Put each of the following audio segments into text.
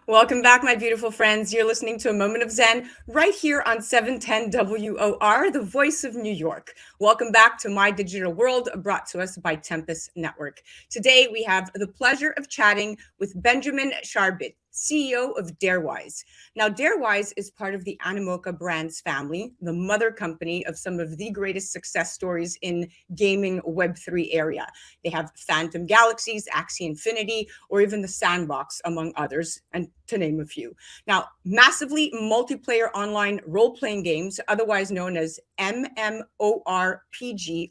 Welcome back, my beautiful friends. You're listening to A Moment of Zen right here on 710 WOR, the voice of New York. Welcome back to My Digital World, brought to us by Tempest Network. Today, we have the pleasure of chatting with Benjamin Charbit, CEO of DareWise. Now, DareWise is part of the Animoca Brands family, the mother company of some of the greatest success stories in gaming Web3 area. They have Phantom Galaxies, Axie Infinity, or even the Sandbox, among others, and to name a few. Now, massively multiplayer online role-playing games, otherwise known as MMORPG,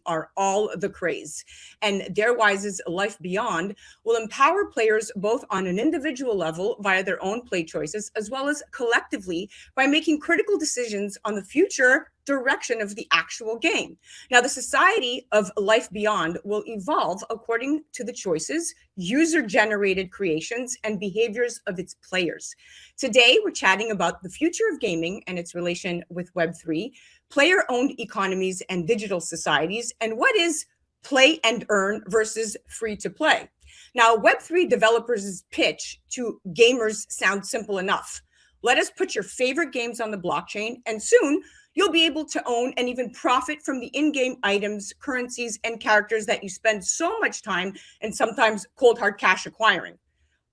are all the craze. And DareWise's Life Beyond will empower players both on an individual level via their own play choices, as well as collectively by making critical decisions on the future direction of the actual game. Now, the society of Life Beyond will evolve according to the choices, user generated creations, and behaviors of its players. Today, we're chatting about the future of gaming and its relation with Web3, player owned economies and digital societies, and what is play and earn versus free to play. Now, Web3 developers' pitch to gamers sounds simple enough. Let us put your favorite games on the blockchain, and soon you'll be able to own and even profit from the in-game items, currencies, and characters that you spend so much time and sometimes cold hard cash acquiring.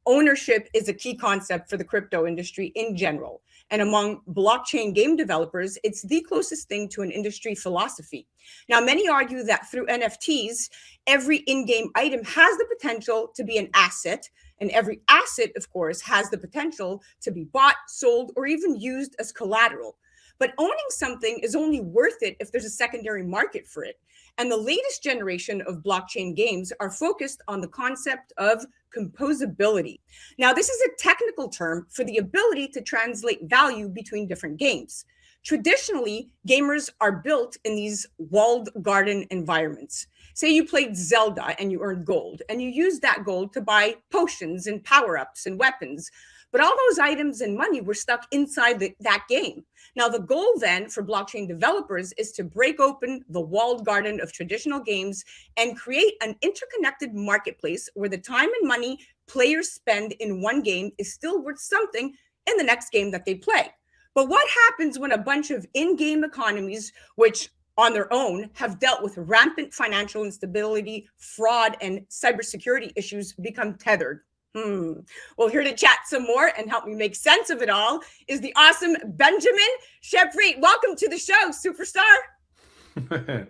Ownership is a key concept for the crypto industry in general. And among blockchain game developers, it's the closest thing to an industry philosophy. Now, many argue that through NFTs, every in-game item has the potential to be an asset, and every asset, of course, has the potential to be bought, sold, or even used as collateral. But owning something is only worth it if there's a secondary market for it. And the latest generation of blockchain games are focused on the concept of composability. Now, this is a technical term for the ability to translate value between different games. Traditionally, gamers are built in these walled garden environments. Say you played Zelda and you earned gold, and you used that gold to buy potions and power ups and weapons. But all those items and money were stuck inside that game. Now, the goal then for blockchain developers is to break open the walled garden of traditional games and create an interconnected marketplace where the time and money players spend in one game is still worth something in the next game that they play. But what happens when a bunch of in-game economies, which on their own have dealt with rampant financial instability, fraud, and cybersecurity issues, become tethered? Well, here to chat some more and help me make sense of it all is the awesome Benjamin Charbit. Welcome to the show, superstar.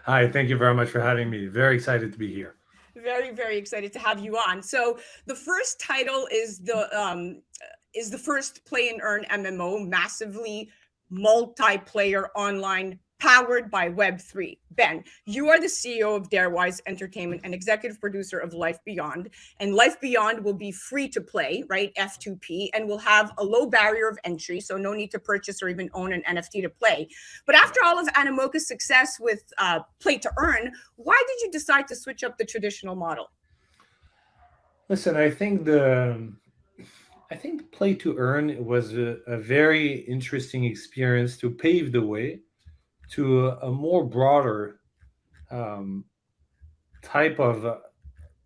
Hi, thank you very much for having me. Very excited to be here. Very, very excited to have you on. So the first title is the first play and earn MMO, massively multiplayer online powered by Web3. Ben, you are the CEO of DareWise Entertainment and executive producer of Life Beyond. And Life Beyond will be free to play, right? F2P, and will have a low barrier of entry, so no need to purchase or even own an NFT to play. But after all of Animoca's success with play to earn, why did you decide to switch up the traditional model? Listen, I think play to earn was a very interesting experience to pave the way to a more broader um, type of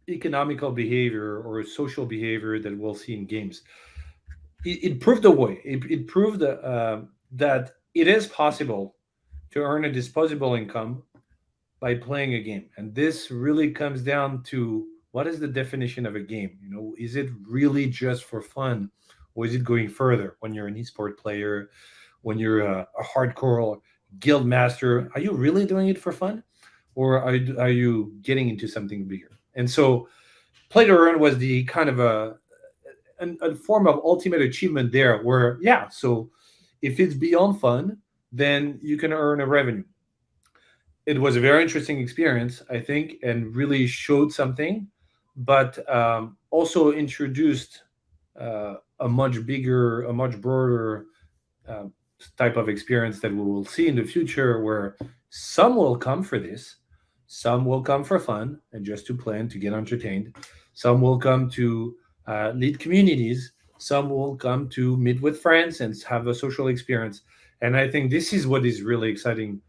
economical behavior or social behavior that we'll see in games. It proved the way. It proved that it is possible to earn a disposable income by playing a game. And this really comes down to what is the definition of a game? Is it really just for fun, or is it going further? When you're an esport player, when you're a hardcore guild master, are you really doing it for fun, or are you getting into something bigger? And so, play to earn was the kind of a form of ultimate achievement there, where yeah, so if it's beyond fun, then you can earn a revenue. It was a very interesting experience, I think, and really showed something, but also introduced a much bigger, a much broader uh, type of experience that we will see in the future, where some will come for this, some will come for fun and just to play and to get entertained, some will come to lead communities, some will come to meet with friends and have a social experience. And I think this is what is really exciting.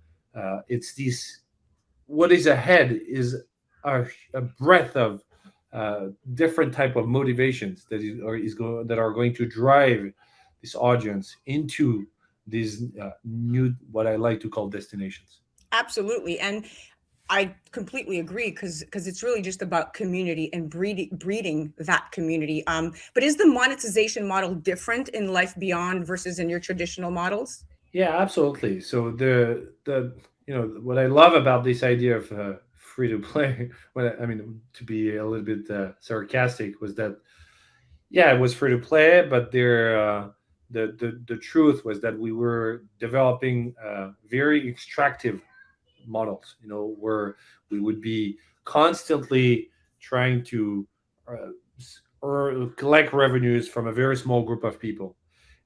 It's this, what is ahead is a breadth of different type of motivations that are going to drive this audience into these new, what I like to call, destinations. Absolutely. And I completely agree because it's really just about community and breeding that community. But is the monetization model different in Life Beyond versus in your traditional models? Yeah, absolutely. So the what I love about this idea of free to play, I mean, to be a little bit sarcastic, was that yeah, it was free to play, but the truth was that we were developing very extractive models, where we would be constantly trying to uh, or collect revenues from a very small group of people,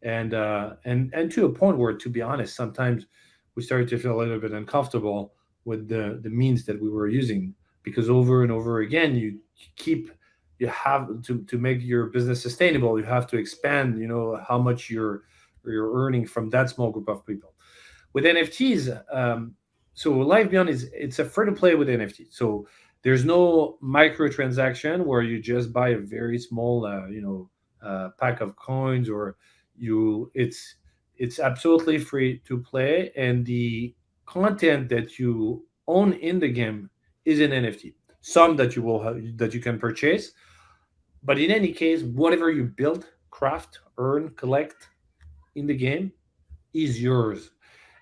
and to a point where, to be honest, sometimes we started to feel a little bit uncomfortable with the means that we were using, because over and over again you have to make your business sustainable. You have to expand, how much you're earning from that small group of people. With NFTs, so Live Beyond it's a free to play with NFTs. So there's no microtransaction where you just buy a very small, pack of coins, or it's absolutely free to play, and the content that you own in the game is an NFT. Some that that you can purchase, but in any case, whatever you build, craft, earn, collect in the game is yours,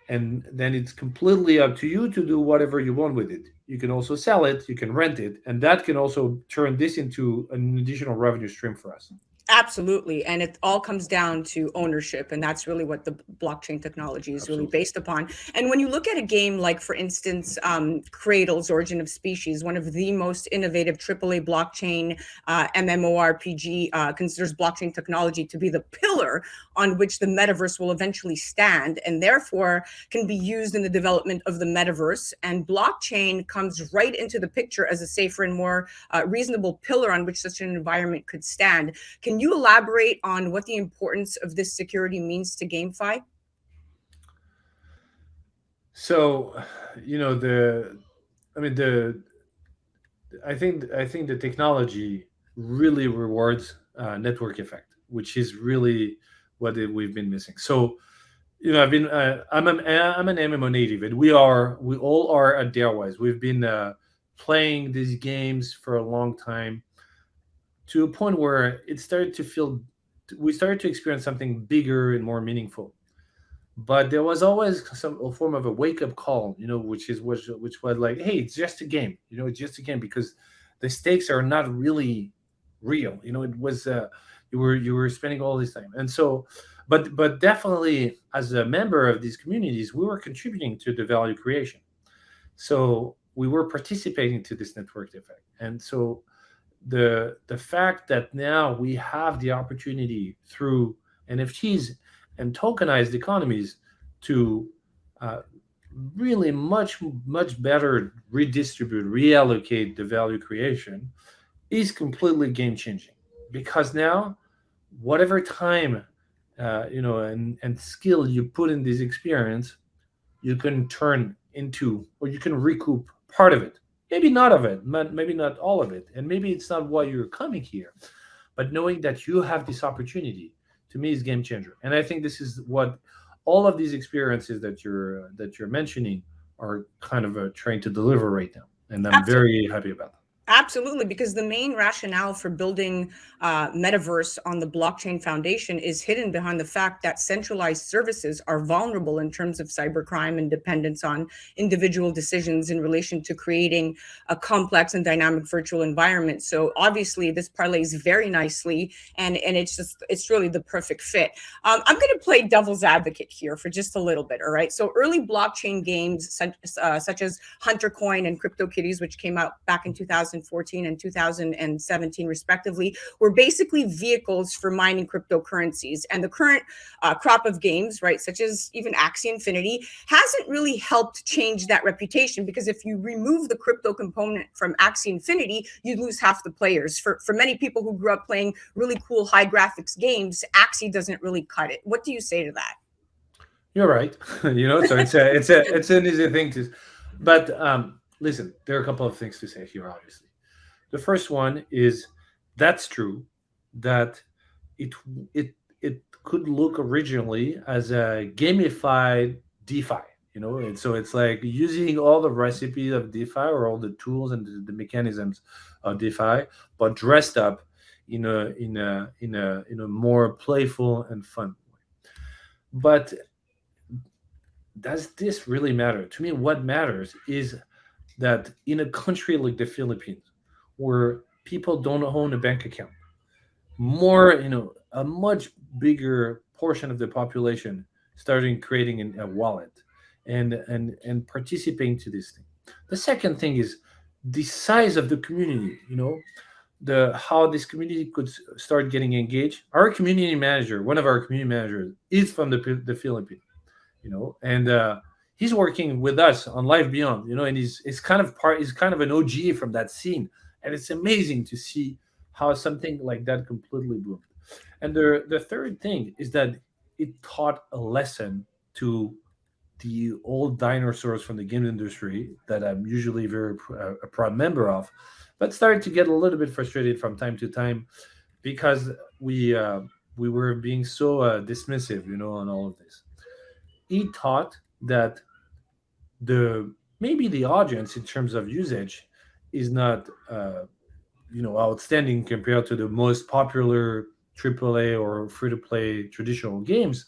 and then it's completely up to you to do whatever you want with it. You can also sell it, you can rent it, and that can also turn this into an additional revenue stream for us. Absolutely. And it all comes down to ownership. And that's really what the blockchain technology is really Absolutely. based upon. And when you look at a game like, for instance, Cradle's Origin of Species, one of the most innovative AAA blockchain MMORPG, considers blockchain technology to be the pillar on which the metaverse will eventually stand, and therefore can be used in the development of the metaverse. And blockchain comes right into the picture as a safer and more reasonable pillar on which such an environment could stand. Can you elaborate on what the importance of this security means to GameFi? So, the I mean the I think the technology really rewards network effect, which is really we've been missing. So, I'm an MMO native, and we all are at DareWise. We've been playing these games for a long time, to a point where it started to feel we started to experience something bigger and more meaningful. But there was always some a form of a wake up call, which was like, hey, it's just a game, it's just a game, because the stakes are not really real. It was you were spending all this time, and so, but definitely as a member of these communities, we were contributing to the value creation. So we were participating to this network effect, and so the fact that now we have the opportunity through NFTs and tokenized economies to uh, really much better redistribute, reallocate the value creation is completely game changing, because now whatever time and skill you put in this experience, you can turn into, or you can recoup part of it, maybe not of it, maybe not all of it, and maybe it's not why you're coming here, but knowing that you have this opportunity, to me, is game changer. And I think this is what all of these experiences that you're mentioning are kind of trying to deliver right now, and I'm Absolutely. very happy about that. Absolutely, because the main rationale for building metaverse on the blockchain foundation is hidden behind the fact that centralized services are vulnerable in terms of cybercrime and dependence on individual decisions in relation to creating a complex and dynamic virtual environment. So obviously, this parlays very nicely, and it's really the perfect fit. I'm going to play devil's advocate here for just a little bit. All right. So early blockchain games such as Hunter Coin and CryptoKitties, which came out back in 2014 and 2017, respectively, were basically vehicles for mining cryptocurrencies. And the current crop of games, right, such as even Axie Infinity, hasn't really helped change that reputation, because if you remove the crypto component from Axie Infinity, you lose half the players. For many people who grew up playing really cool high graphics games, Axie doesn't really cut it. What do you say to that? You're right. So it's an easy thing to, but listen, there are a couple of things to say here, obviously. The first one is that's true that it it it could look originally as a gamified DeFi, and so it's like using all the recipes of DeFi or all the tools and the mechanisms of DeFi, but dressed up in a more playful and fun way. But does this really matter? To me, what matters is that in a country like the Philippines, where people don't own a bank account, a much bigger portion of the population starting creating a wallet and participating to this thing. The second thing is the size of the community. The how this community could start getting engaged. Our community manager, one of our community managers, is from the Philippines, and he's working with us on Life Beyond, and he's kind of an OG from that scene, and it's amazing to see how something like that completely boomed. And the third thing is that it taught a lesson to the old dinosaurs from the game industry that I'm usually a proud member of, but started to get a little bit frustrated from time to time because we were being so dismissive, on all of this. He taught that the maybe the audience in terms of usage is not outstanding compared to the most popular AAA or free to play traditional games,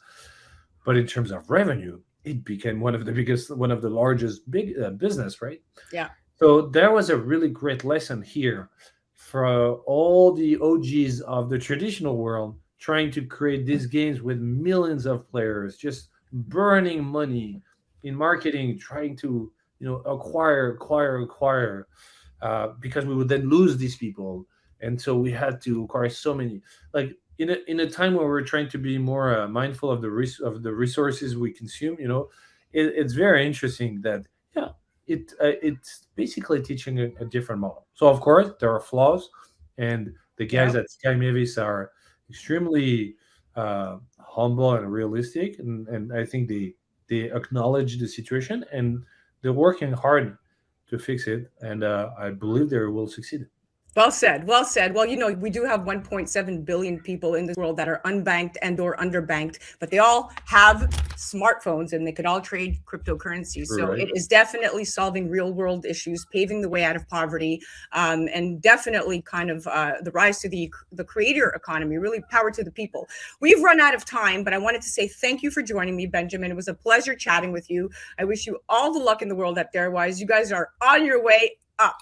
but in terms of revenue, it became one of the largest big business, right? Yeah. So there was a really great lesson here for all the OGs of the traditional world trying to create these games with millions of players, just burning money in marketing, trying to acquire, because we would then lose these people, and so we had to acquire so many. Like in a time where we're trying to be more mindful of of the resources we consume, it's very interesting that yeah, it's basically teaching a different model. So of course there are flaws, and the Yeah. guys at Sky Mavis are extremely humble and realistic, and I think they acknowledge the situation and they're working hard to fix it, and I believe they will succeed. Well said. Well said. Well, we do have 1.7 billion people in this world that are unbanked and or underbanked, but they all have smartphones and they could all trade cryptocurrency. So Right. it is definitely solving real world issues, paving the way out of poverty, and definitely kind of the rise to the creator economy, really power to the people. We've run out of time, but I wanted to say thank you for joining me, Benjamin. It was a pleasure chatting with you. I wish you all the luck in the world at DareWise. You guys are on your way up.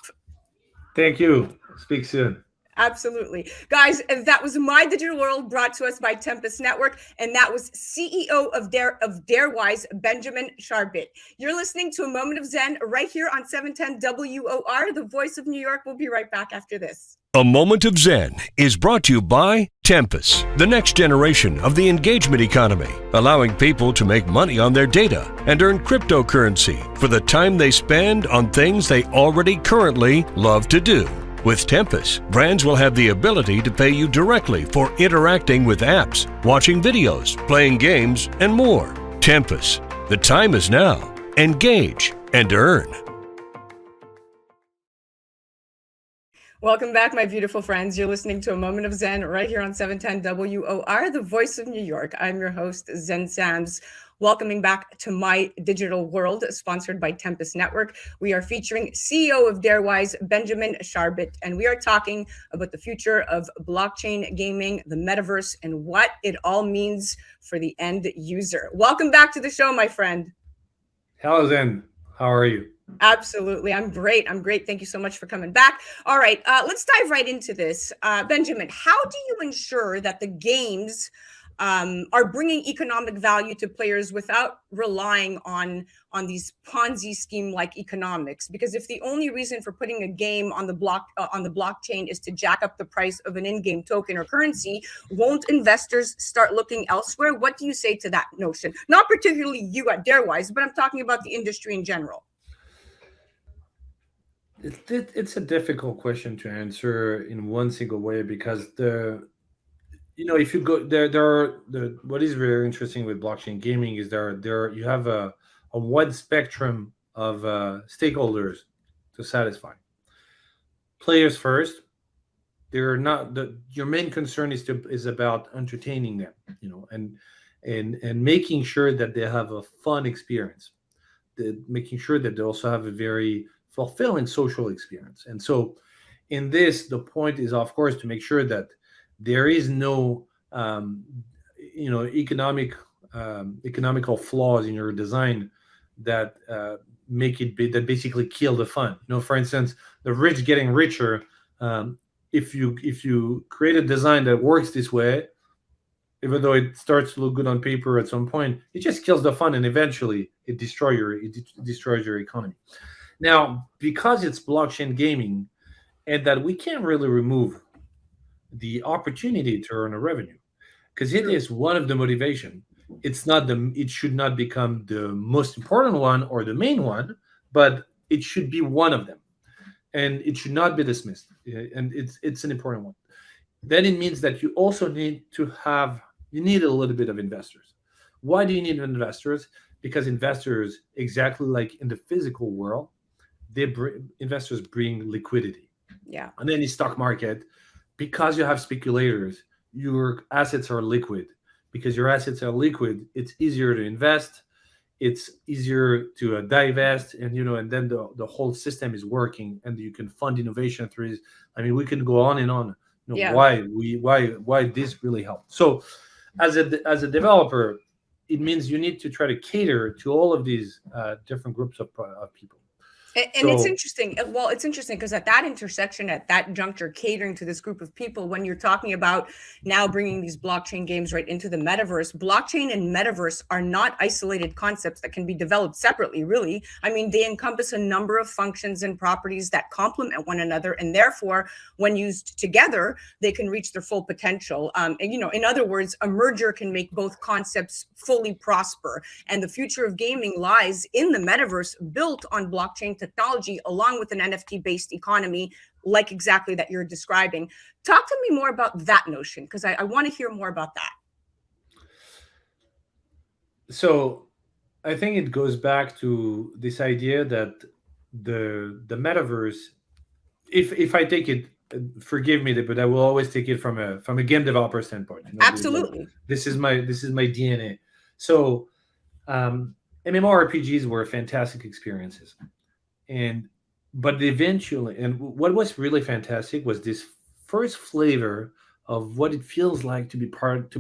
Thank you. Speak soon. Absolutely. Guys, that was My Digital World, brought to us by Tempest Network. And that was CEO of DareWise, Benjamin Charbit. You're listening to A Moment of Zen right here on 710 WOR, the voice of New York. We'll be right back after this. A Moment of Zen is brought to you by Tempest, the next generation of the engagement economy, allowing people to make money on their data and earn cryptocurrency for the time they spend on things they already currently love to do. With Tempest, brands will have the ability to pay you directly for interacting with apps, watching videos, playing games, and more. Tempest, the time is now. Engage and earn. Welcome back, my beautiful friends. You're listening to A Moment of Zen right here on 710 WOR, the voice of New York. I'm your host, Zen Sams. Welcoming back to My Digital World, sponsored by Tempest Network. We are featuring CEO of DareWise, Benjamin Charbit, and we are talking about the future of blockchain gaming, the metaverse, and what it all means for the end user. Welcome back to the show, my friend. Hello, Zen. How are you? Absolutely. I'm great. Thank you so much for coming back. All right, let's dive right into this. Benjamin, how do you ensure that the games are bringing economic value to players without relying on these Ponzi scheme like economics? Because if the only reason for putting a game on the blockchain is to jack up the price of an in-game token or currency, won't investors start looking elsewhere? What do you say to that notion? Not particularly you at DareWise, but I'm talking about the industry in general. It's a difficult question to answer in one single way because if you go there are what is very interesting with blockchain gaming is there you have a wide spectrum of stakeholders to satisfy. players first. They're not your main concern is about entertaining them, and making sure that they have a fun experience, making sure that they also have a very fulfilling social experience. And so in this, the point is, of course, to make sure that there is no economical flaws in your design that that basically kill the fun. For instance, the rich getting richer. If you create a design that works this way, even though it starts to look good on paper at some point, it just kills the fun, and eventually destroys your economy. Now, because it's blockchain gaming, and that we can't really remove the opportunity to earn a revenue, because it is one of the motivation. It should not become the most important one or the main one, but it should be one of them, and it should not be dismissed. And it's an important one. Then it means that you also need a little bit of investors. Why do you need investors? Because investors, exactly like in the physical world, investors bring liquidity. Yeah. On any stock market, because you have speculators, your assets are liquid. Because your assets are liquid, it's easier to invest, it's easier to divest, and then the whole system is working, and you can fund innovation through it. I mean, we can go on and on. Yeah. Why this really helped. So as a developer, it means you need to try to cater to all of these different groups of people. And it's interesting. Well, it's interesting because at that intersection, at that juncture, catering to this group of people, when you're talking about now bringing these blockchain games right into the metaverse, blockchain and metaverse are not isolated concepts that can be developed separately, really. I mean, they encompass a number of functions and properties that complement one another. And therefore, when used together, they can reach their full potential. In other words, a merger can make both concepts fully prosper. And the future of gaming lies in the metaverse built on blockchain technology, along with an NFT-based economy, like exactly that you're describing. Talk to me more about that notion, because I want to hear more about that. So I think it goes back to this idea that the metaverse, if I take it, forgive me, but I will always take it from a game developer standpoint. Absolutely. This is my DNA. So MMORPGs were fantastic experiences. But eventually, and what was really fantastic was this first flavor of what it feels like to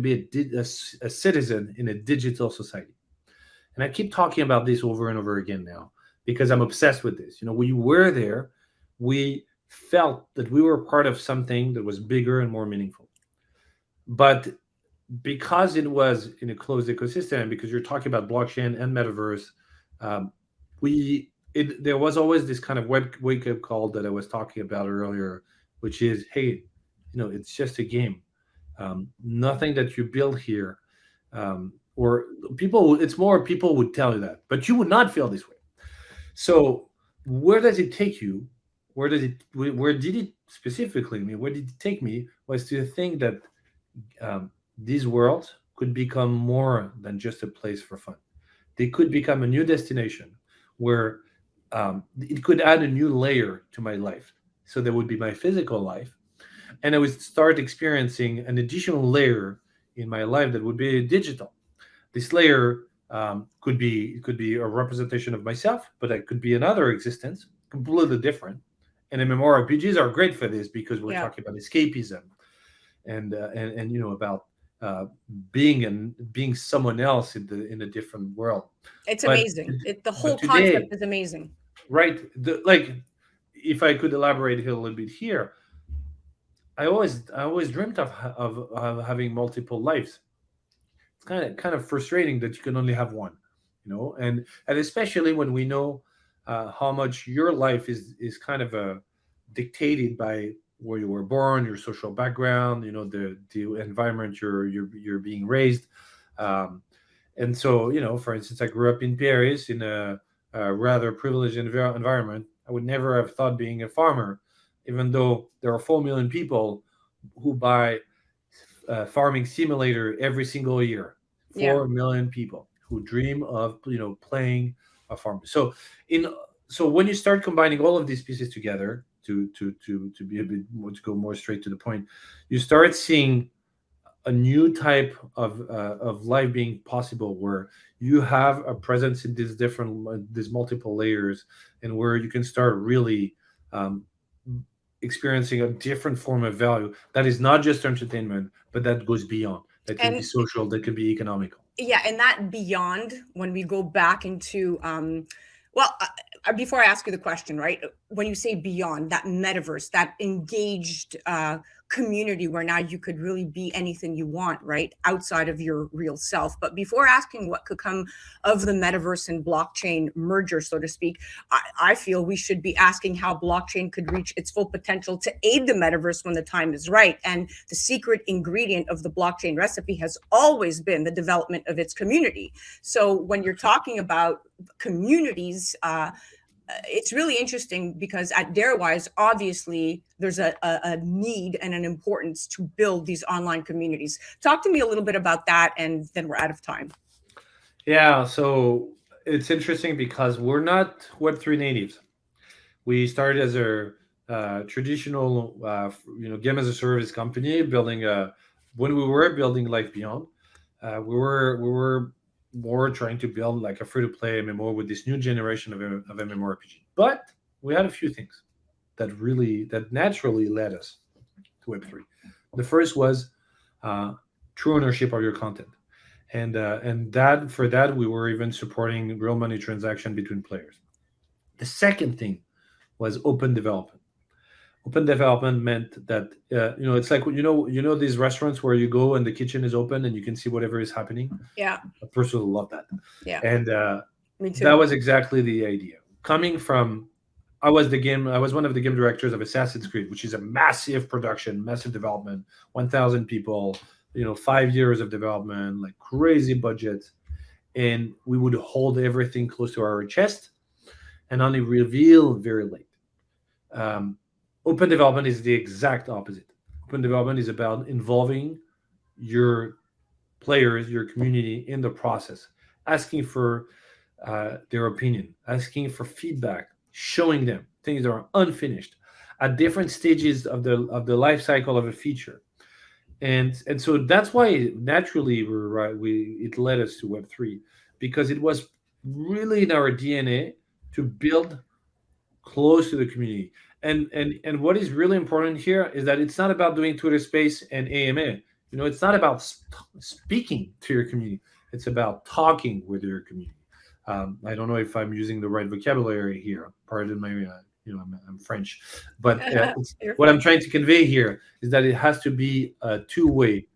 be a citizen in a digital society. And I keep talking about this over and over again now because I'm obsessed with this. We were there, we felt that we were part of something that was bigger and more meaningful. But because it was in a closed ecosystem, because you're talking about blockchain and metaverse, there was always this kind of wake-up call that I was talking about earlier, which is, hey, it's just a game. Nothing that you build here, or it's more people would tell you that, but you would not feel this way. So where does it take you? Where did it specifically, where did it take me was to think that these worlds could become more than just a place for fun. They could become a new destination where it could add a new layer to my life. So there would be my physical life, and I would start experiencing an additional layer in my life that would be digital. This layer could be a representation of myself, but it could be another existence, completely different. And MMORPGs are great for this because we're talking about escapism and about being someone else in a different world. It's amazing. The whole concept is amazing. Right. If I could elaborate a little bit here, I always dreamt of having multiple lives. It's kind of frustrating that you can only have one, and especially when we know how much your life is kind of dictated by where you were born, your social background, the environment you're being raised, and so for instance, I grew up in Paris in a rather privileged environment. I would never have thought being a farmer, even though there are 4 million people who buy farming simulator every single year. 4 million people who dream of playing a farm. So when you start combining all of these pieces together, to be a bit more, to go more straight to the point, you start seeing a new type of life being possible, where you have a presence in these multiple layers, and where you can start really um, experiencing a different form of value that is not just entertainment, but that goes beyond. That can be And social, that can be economical. yeah, and that beyond, when we go back into well, before I ask you the question, right, when you say beyond, that metaverse, that engaged community where now you could really be anything you want, right, outside of your real self. But before asking what could come of the metaverse and blockchain merger, so to speak, I feel we should be asking how blockchain could reach its full potential to aid the metaverse when the time is right. And the secret ingredient of the blockchain recipe has always been the development of its community. So when you're talking about communities, it's really interesting because at DareWise, obviously, there's a need and an importance to build these online communities. Talk to me a little bit about that, and then we're out of time. Yeah, so it's interesting because we're not Web3 natives. We started as a traditional, game as a service company, building when we were building Life Beyond, we were more trying to build like a free to play MMO with this new generation of MMORPG. But we had a few things that naturally led us to Web3. The first was true ownership of your content, and that for that we were even supporting real money transaction between players. The second thing was open development. Open development meant that it's like these restaurants where you go and the kitchen is open and you can see whatever is happening. Yeah, I personally love that. yeah, And me too. that was exactly the idea. Coming from, I was one of the game directors of Assassin's Creed, which is a massive production, massive development, 1,000 people, 5 years of development, like crazy budget, and we would hold everything close to our chest and only reveal very late. Um, Open development is the exact opposite. Open development is about involving your players, your community in the process, asking for their opinion, asking for feedback, showing them things that are unfinished at different stages of the life cycle of a feature, and so that's why naturally we're right. It led us to Web3 because it was really in our DNA to build close to the community. And what is really important here is that it's not about doing Twitter Space and AMA. It's not about speaking to your community. It's about talking with your community. I don't know if I'm using the right vocabulary here. Pardon my, I'm French, but what I'm trying to convey here is that it has to be a two-way,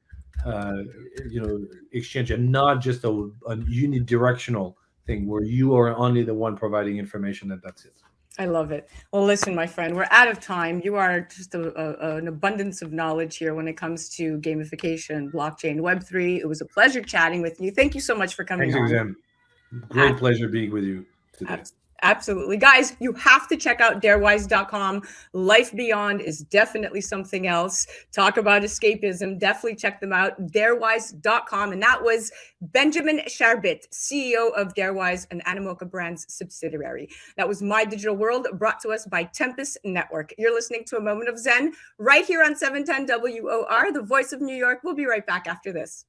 exchange, and not just a unidirectional thing where you are only the one providing information and that's it. I love it. Well, listen, my friend, we're out of time. You are just an abundance of knowledge here when it comes to gamification, blockchain, Web3. It was a pleasure chatting with you. Thank you so much for coming Thanks, on. Exam. Great pleasure being with you today. Absolutely. Guys, you have to check out darewise.com. Life Beyond is definitely something else. Talk about escapism. Definitely check them out. darewise.com. And that was Benjamin Charbit, CEO of DareWise, an Animoca Brands subsidiary. That was My Digital World, brought to us by Tempest Network. You're listening to A Moment of Zen right here on 710 WOR, the voice of New York. We'll be right back after this.